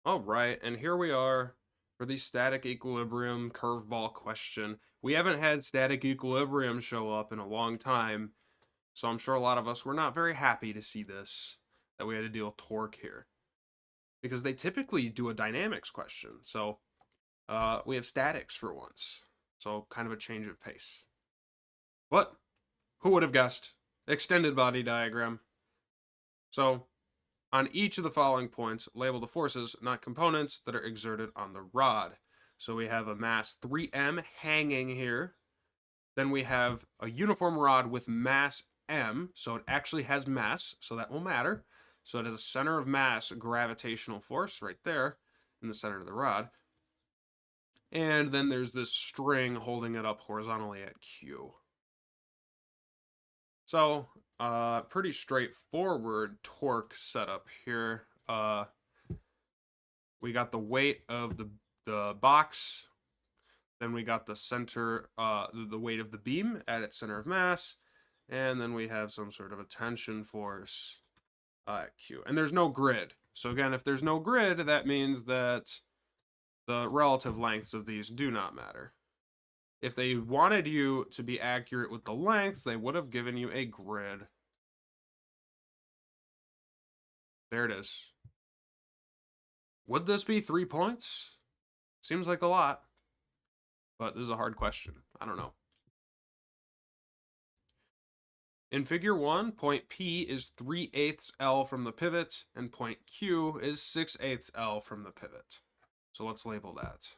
All right, and here we are for the static equilibrium curveball question. We haven't had static equilibrium show up in a long time, so I'm sure a lot of us were not very happy to see this, that we had to deal with torque here. Because they typically do a dynamics question, so we have statics for once. So kind of a change of pace. But who would have guessed? Extended body diagram. So on each of the following points, label the forces, not components, that are exerted on the rod. So we have a mass 3m hanging here. Then we have a uniform rod with mass m, so it actually has mass, so that will matter. So it has a center of mass gravitational force right there in the center of the rod. And then there's this string holding it up horizontally at Q. So, pretty straightforward torque setup here. We got the weight of the box, then we got the center, the weight of the beam at its center of mass, and then we have some sort of a tension force at Q. And there's no grid. So again, if there's no grid, that means that the relative lengths of these do not matter. If they wanted you to be accurate with the length, they would have given you a grid. There it is. Would this be 3 points? Seems like a lot, but this is a hard question. I don't know. In figure 1, point P is 3/8 L from the pivot, and point Q is 6/8 L from the pivot. So let's label that.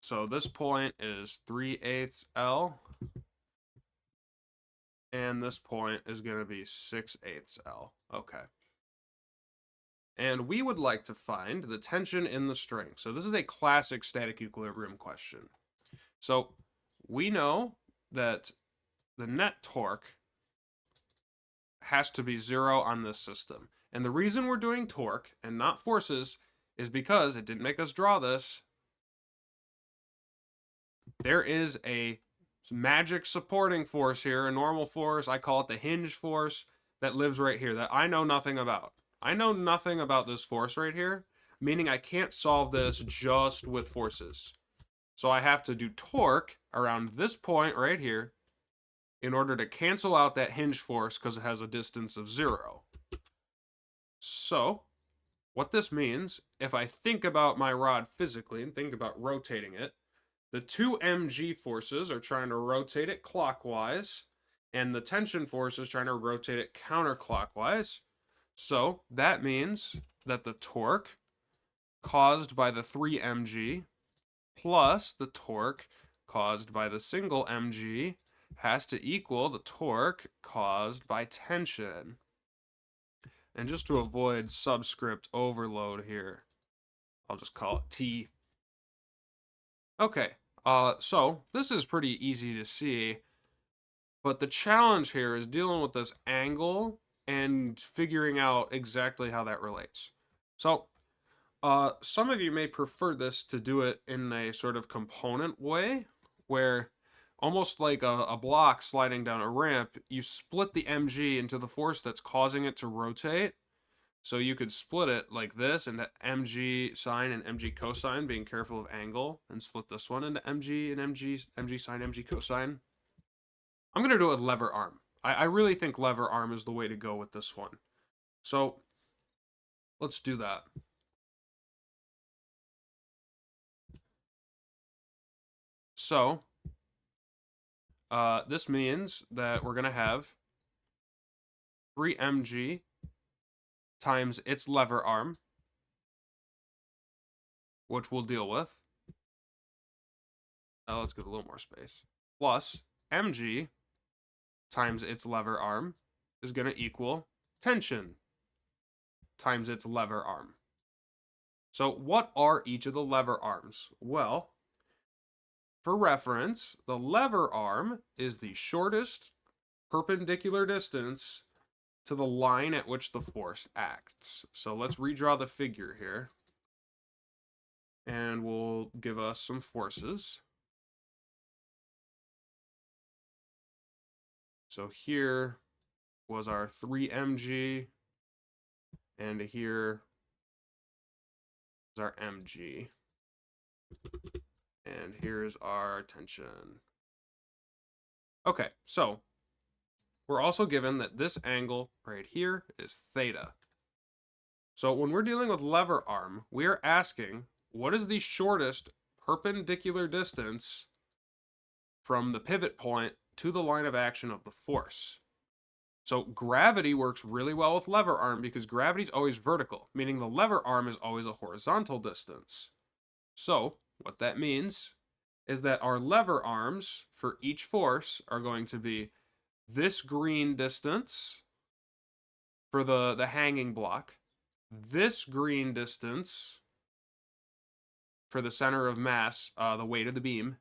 So this point is 3/8 L, and this point is going to be 6/8 L. Okay. And we would like to find the tension in the string. So this is a classic static equilibrium question. So we know that the net torque has to be 0 on this system. And the reason we're doing torque and not forces is because it didn't make us draw this. There is a magic supporting force here, a normal force. I call it the hinge force that lives right here that I know nothing about. I know nothing about this force right here, meaning I can't solve this just with forces. So I have to do torque around this point right here in order to cancel out that hinge force because it has a distance of 0. So what this means, if I think about my rod physically and think about rotating it, the two mg forces are trying to rotate it clockwise, and the tension force is trying to rotate it counterclockwise. So that means that the torque caused by the 3 mg plus the torque caused by the single mg has to equal the torque caused by tension. And just to avoid subscript overload here, I'll just call it T. Okay, so this is pretty easy to see, but the challenge here is dealing with this angle and figuring out exactly how that relates. So, some of you may prefer this to do it in a sort of component way, where almost like a block sliding down a ramp, you split the mg into the force that's causing it to rotate. So you could split it like this into mg sine and mg cosine, being careful of angle, and split this one into mg and mg sine, mg cosine. I'm going to do it with lever arm. I really think lever arm is the way to go with this one. So let's do that. So this means that we're going to have 3 mg times its lever arm, which we'll deal with. Let's give a little more space. Plus mg times its lever arm is going to equal tension times its lever arm. So what are each of the lever arms? Well, for reference, the lever arm is the shortest perpendicular distance to the line at which the force acts. So let's redraw the figure here, and we'll give us some forces. So here was our 3 mg, And here is our mg. And here's our tension. Okay, so we're also given that this angle right here is theta. So when we're dealing with lever arm, we are asking, what is the shortest perpendicular distance from the pivot point to the line of action of the force? So gravity works really well with lever arm because gravity is always vertical, meaning the lever arm is always a horizontal distance. So what that means is that our lever arms for each force are going to be this green distance for the hanging block, this green distance for the center of mass, the weight of the beam,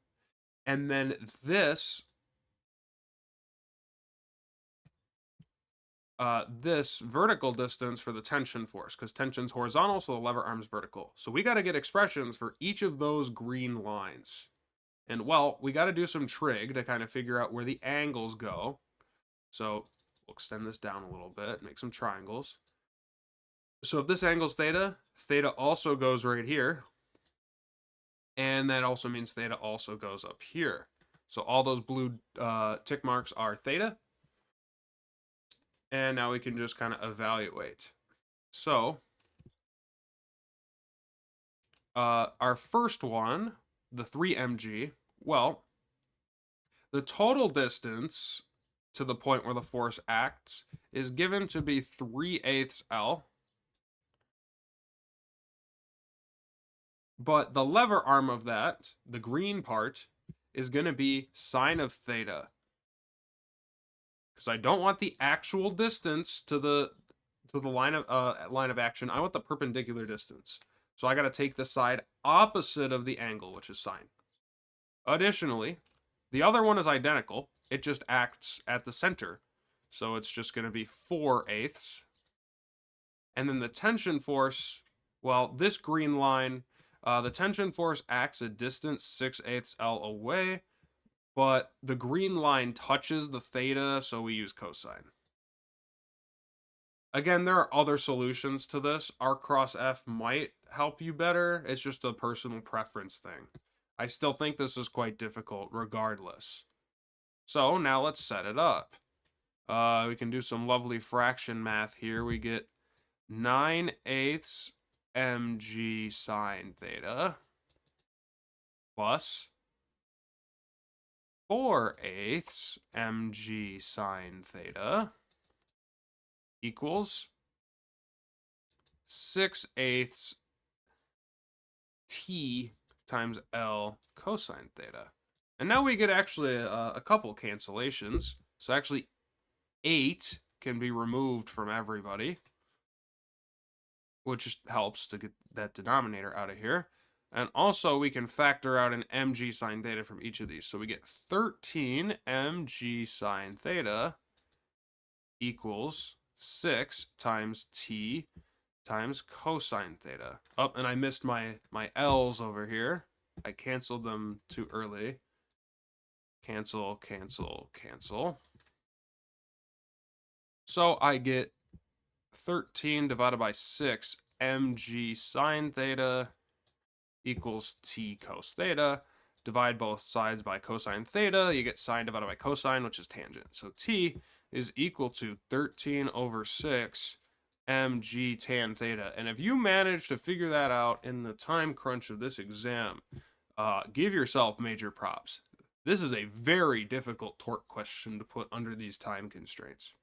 and then this vertical distance for the tension force, because tension's horizontal, so the lever arm's vertical. So we got to get expressions for each of those green lines. And, well, we got to do some trig to kind of figure out where the angles go. So we'll extend this down a little bit, make some triangles. So if this angle's theta, theta also goes right here. And that also means theta also goes up here. So all those blue tick marks are theta. And now we can just kind of evaluate. So our first one, the 3mg, well, the total distance to the point where the force acts is given to be 3/8 L. But the lever arm of that, the green part, is going to be sine of theta. Because I don't want the actual distance to the line of action. I want the perpendicular distance. So I got to take the side opposite of the angle, which is sine. Additionally, the other one is identical. It just acts at the center. So it's just going to be 4/8. And then the tension force, well, this green line, the tension force acts a distance 6/8 L away, but the green line touches the theta, so we use cosine. Again, there are other solutions to this. R cross F might help you better. It's just a personal preference thing. I still think this is quite difficult regardless. So now let's set it up. We can do some lovely fraction math here. We get 9/8 mg sine theta plus 4/8 mg sine theta equals 6/8 t times L cosine theta. And now we get actually a couple cancellations. So actually 8 can be removed from everybody, which helps to get that denominator out of here. And also we can factor out an mg sine theta from each of these. So we get 13 mg sine theta equals 6 times t times cosine theta. Oh, and I missed my L's over here. I canceled them too early. Cancel, cancel, cancel. So I get 13 divided by 6 mg sine theta equals t cos theta. Divide both sides by cosine theta. You get sine divided by cosine, which is tangent. So t is equal to 13/6 mg tan theta. And if you manage to figure that out in the time crunch of this exam, give yourself major props. This is a very difficult torque question to put under these time constraints.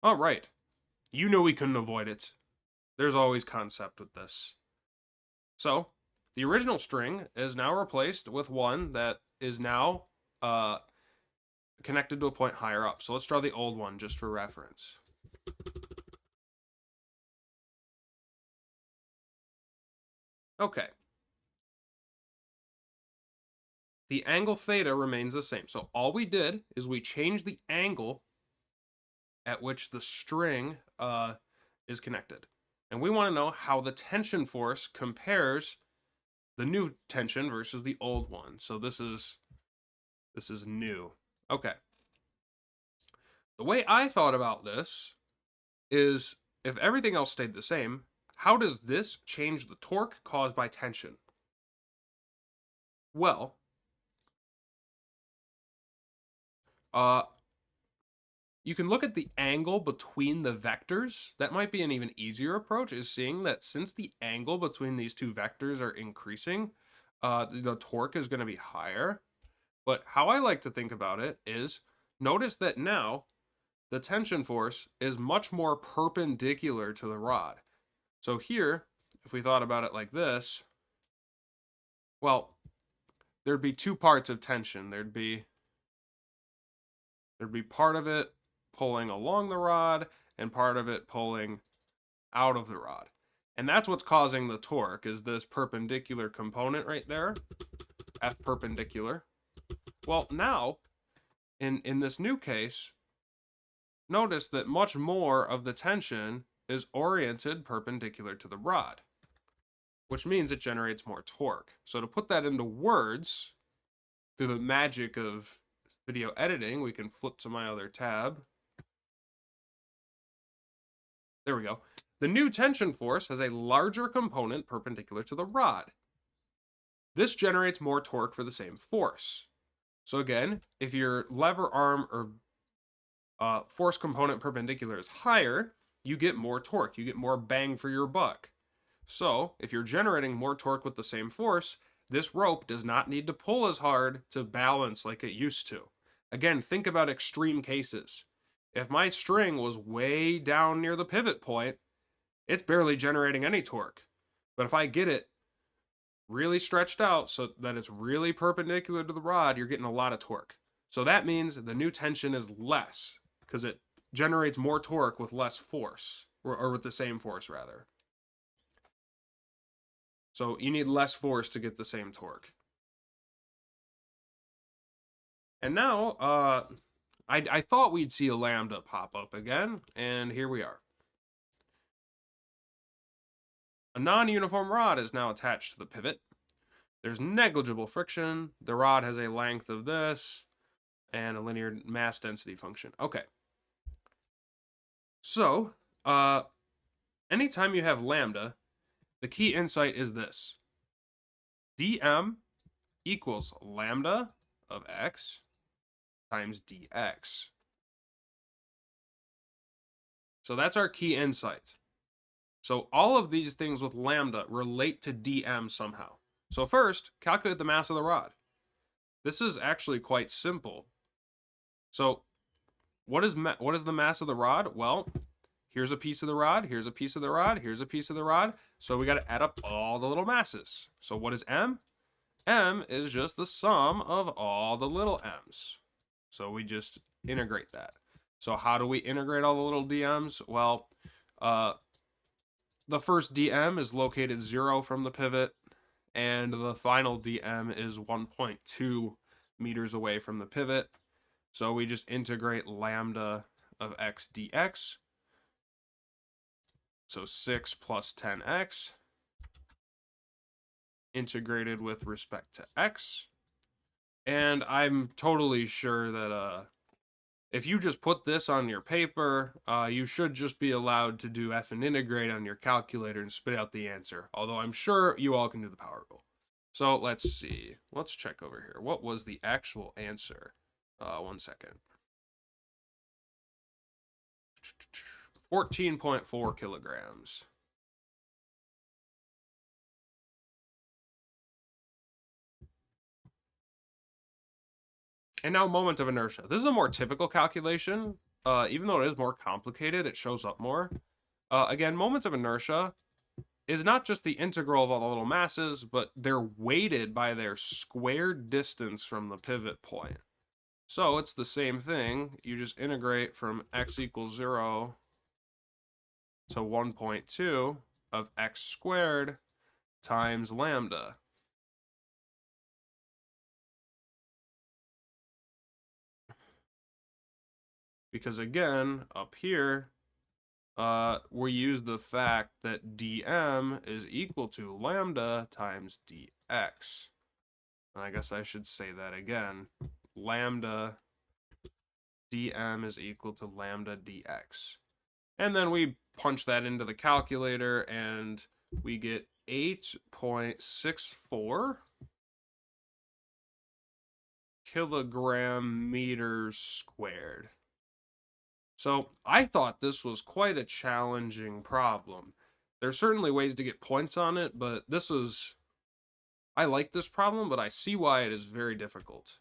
All right. You know we couldn't avoid it. There's always concept with this. So, the original string is now replaced with one that is now connected to a point higher up. So let's draw the old one just for reference. Okay. The angle theta remains the same. So all we did is we changed the angle at which the string is connected. And we want to know how the tension force compares the new tension versus the old one. So this is new. Okay. The way I thought about this is if everything else stayed the same, how does this change the torque caused by tension? Well, uh, you can look at the angle between the vectors. That might be an even easier approach, is seeing that since the angle between these two vectors are increasing, the torque is going to be higher. But how I like to think about it is notice that now the tension force is much more perpendicular to the rod. So here, if we thought about it like this, well, there'd be two parts of tension. There'd be part of it pulling along the rod and part of it pulling out of the rod. And that's what's causing the torque, is this perpendicular component right there, F perpendicular. Well, now, in this new case, notice that much more of the tension is oriented perpendicular to the rod, which means it generates more torque. So to put that into words, through the magic of video editing, we can flip to my other tab. There we go. The new tension force has a larger component perpendicular to the rod. This generates more torque for the same force. So again, if your lever arm or force component perpendicular is higher, you get more torque. You get more bang for your buck. So if you're generating more torque with the same force, this rope does not need to pull as hard to balance like it used to. Again, think about extreme cases. If my string was way down near the pivot point, it's barely generating any torque. But if I get it really stretched out so that it's really perpendicular to the rod, you're getting a lot of torque. So that means the new tension is less because it generates more torque with less force, or with the same force rather. So you need less force to get the same torque. And now, I thought we'd see a lambda pop up again, and here we are. A non-uniform rod is now attached to the pivot. There's negligible friction. The rod has a length of this, and a linear mass density function. Okay. So, anytime you have lambda, the key insight is this. dm equals lambda of x times dx. So that's our key insight. So all of these things with lambda relate to dm somehow. So first, calculate the mass of the rod. This is actually quite simple. So what is the mass of the rod? Well, here's a piece of the rod, here's a piece of the rod, here's a piece of the rod. So we got to add up all the little masses. So what is m? M is just the sum of all the little m's. So we just integrate that. So how do we integrate all the little dm's? Well, the first dm is located 0 from the pivot, and the final dm is 1.2 meters away from the pivot. So we just integrate lambda of x dx. So 6 plus 10x integrated with respect to x. And I'm totally sure that if you just put this on your paper, you should just be allowed to do F and integrate on your calculator and spit out the answer. Although I'm sure you all can do the power rule. So let's see. Let's check over here. What was the actual answer? 1 second. 14.4 kilograms. And now moment of inertia. This is a more typical calculation. Even though it is more complicated, it shows up more. Again, moments of inertia is not just the integral of all the little masses, but they're weighted by their squared distance from the pivot point. So it's the same thing. You just integrate from x equals 0 to 1.2 of x squared times lambda. Because again, up here, we use the fact that dm is equal to lambda times dx. And I guess I should say that again. Lambda dm is equal to lambda dx. And then we punch that into the calculator and we get 8.64 kilogram meters squared. So I thought this was quite a challenging problem. There's certainly ways to get points on it, but I like this problem, but I see why it is very difficult.